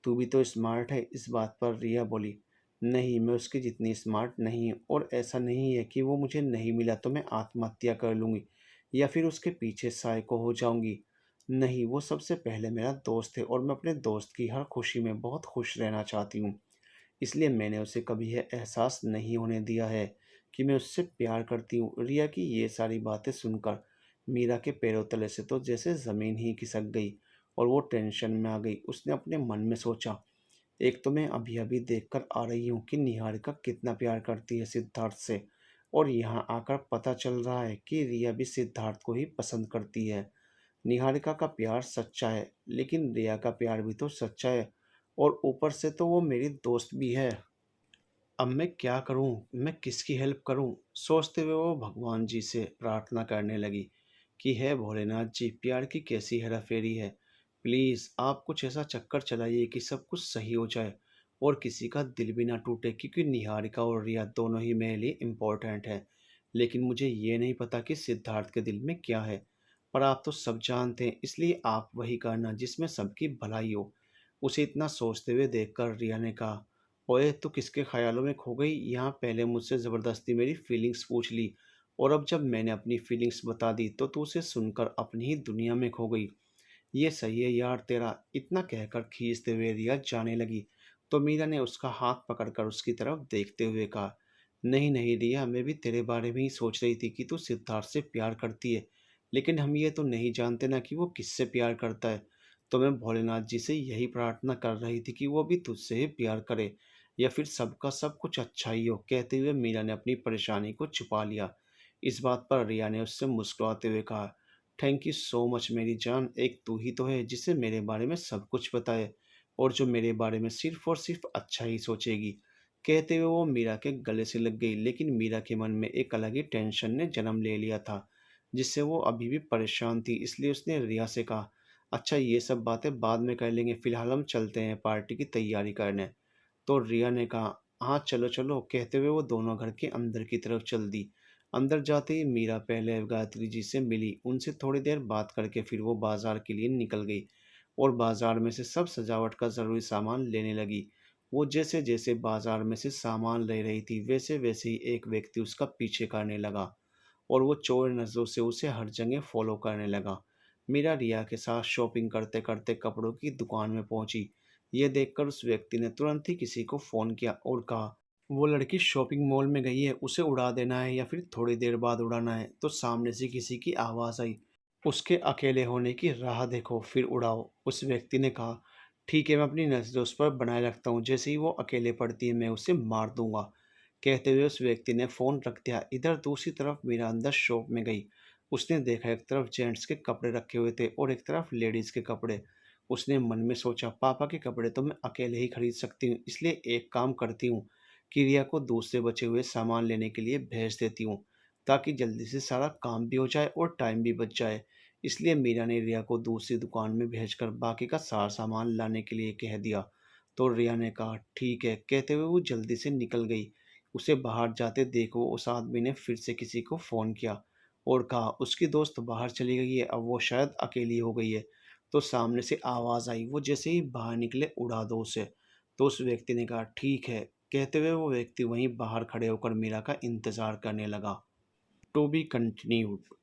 तू भी तो स्मार्ट है। इस बात पर रिया बोली, नहीं मैं उसकी जितनी स्मार्ट नहीं हूँ, और ऐसा नहीं है कि वो मुझे नहीं मिला तो मैं आत्महत्या कर लूँगी या फिर उसके पीछे साइको हो जाऊँगी। नहीं, वो सबसे पहले मेरा दोस्त है और मैं अपने दोस्त की हर खुशी में बहुत खुश रहना चाहती हूँ। इसलिए मैंने उसे कभी यह एहसास नहीं होने दिया है कि मैं उससे प्यार करती हूँ। रिया की ये सारी बातें सुनकर मीरा के पैरों तले से तो जैसे ज़मीन ही खिसक गई और वो टेंशन में आ गई। उसने अपने मन में सोचा, एक तो मैं अभी अभी देखकर आ रही हूँ कि निहारिका कितना प्यार करती है सिद्धार्थ से, और यहाँ आकर पता चल रहा है कि रिया भी सिद्धार्थ को ही पसंद करती है। निहारिका का प्यार सच्चा है, लेकिन रिया का प्यार भी तो सच्चा है, और ऊपर से तो वो मेरी दोस्त भी है। अब मैं क्या करूं, मैं किसकी हेल्प करूं? सोचते हुए वो भगवान जी से प्रार्थना करने लगी कि हे भोलेनाथ जी, प्यार की कैसी हेराफेरी है। प्लीज़ आप कुछ ऐसा चक्कर चलाइए कि सब कुछ सही हो जाए और किसी का दिल भी ना टूटे। क्योंकि निहारिका और रिया दोनों ही मेरे लिए इम्पोर्टेंट है, लेकिन मुझे ये नहीं पता कि सिद्धार्थ के दिल में क्या है। पर आप तो सब जानते हैं, इसलिए आप वही करना जिसमें सबकी भलाई हो। उसे इतना सोचते हुए देखकर रिया ने कहा, ओए तू किसके ख्यालों में खो गई? यहाँ पहले मुझसे ज़बरदस्ती मेरी फीलिंग्स पूछ ली, और अब जब मैंने अपनी फीलिंग्स बता दी तो तू उसे सुनकर अपनी ही दुनिया में खो गई। ये सही है यार तेरा। इतना कहकर खींचते हुए रिया जाने लगी, तो मीरा ने उसका हाथ पकड़कर उसकी तरफ देखते हुए कहा, नहीं नहीं रिया, मैं भी तेरे बारे में ही सोच रही थी कि तू सिद्धार्थ से प्यार करती है, लेकिन हम ये तो नहीं जानते ना कि वो किससे प्यार करता है। तो मैं भोलेनाथ जी से यही प्रार्थना कर रही थी कि वो भी तुझसे ही प्यार करे, या फिर सबका सब कुछ अच्छा ही हो। कहते हुए मीरा ने अपनी परेशानी को छुपा लिया। इस बात पर रिया ने उससे मुस्कुराते हुए कहा, थैंक यू सो मच मेरी जान। एक तू ही तो है जिसे मेरे बारे में सब कुछ पता है, और जो मेरे बारे में सिर्फ और सिर्फ अच्छा ही सोचेगी। कहते हुए वो मीरा के गले से लग गई, लेकिन मीरा के मन में एक अलग ही टेंशन ने जन्म ले लिया था, जिससे वो अभी भी परेशान थी। इसलिए उसने रिया से कहा, अच्छा ये सब बातें बाद में कर लेंगे, फिलहाल हम चलते हैं पार्टी की तैयारी करने। तो रिया ने कहा, हाँ चलो चलो। कहते हुए वो दोनों घर के अंदर की तरफ चल दी। अंदर जाते ही मीरा पहले गायत्री जी से मिली, उनसे थोड़ी देर बात करके फिर वो बाजार के लिए निकल गई और बाजार में से सब सजावट का ज़रूरी सामान लेने लगी। वो जैसे जैसे बाजार में से सामान ले रही थी, वैसे वैसे ही एक व्यक्ति उसका पीछे करने लगा और वो चोर नज़रों से उसे हर जगह फॉलो करने लगा। मीरा रिया के साथ शॉपिंग करते करते कपड़ों की दुकान में पहुंची। ये देखकर उस व्यक्ति ने तुरंत ही किसी को फ़ोन किया और कहा, वो लड़की शॉपिंग मॉल में गई है, उसे उड़ा देना है या फिर थोड़ी देर बाद उड़ाना है। तो सामने से किसी की आवाज़ आई, उसके अकेले होने की राह देखो फिर उड़ाओ। उस व्यक्ति ने कहा, ठीक है मैं अपनी नज़र उस पर बनाए रखता हूँ, जैसे ही वो अकेले पड़ती है मैं उसे मार दूंगा। कहते हुए उस व्यक्ति ने फ़ोन रख दिया। इधर दूसरी तरफ मीरा अंदर शॉप में गई। उसने देखा एक तरफ जेंट्स के कपड़े रखे हुए थे और एक तरफ लेडीज़ के कपड़े। उसने मन में सोचा, पापा के कपड़े तो मैं अकेले ही खरीद सकती हूँ, इसलिए एक काम करती हूँ कि रिया को दूसरे बचे हुए सामान लेने के लिए भेज देती हूँ, ताकि जल्दी से सारा काम भी हो जाए और टाइम भी बच जाए। इसलिए मीरा ने रिया को दूसरी दुकान में भेजकर बाकी का सारा सामान लाने के लिए कह दिया। तो रिया ने कहा ठीक है कहते हुए वो जल्दी से निकल गई। उसे बाहर जाते देखो उस आदमी ने फिर से किसी को फ़ोन किया और कहा उसकी दोस्त बाहर चली गई है, अब वो शायद अकेली हो गई है। तो सामने से आवाज़ आई, वो जैसे ही बाहर निकले, उड़ा दो उसे। तो उस व्यक्ति ने कहा ठीक है कहते हुए वो व्यक्ति वहीं बाहर खड़े होकर मीरा का इंतज़ार करने लगा। To be continued.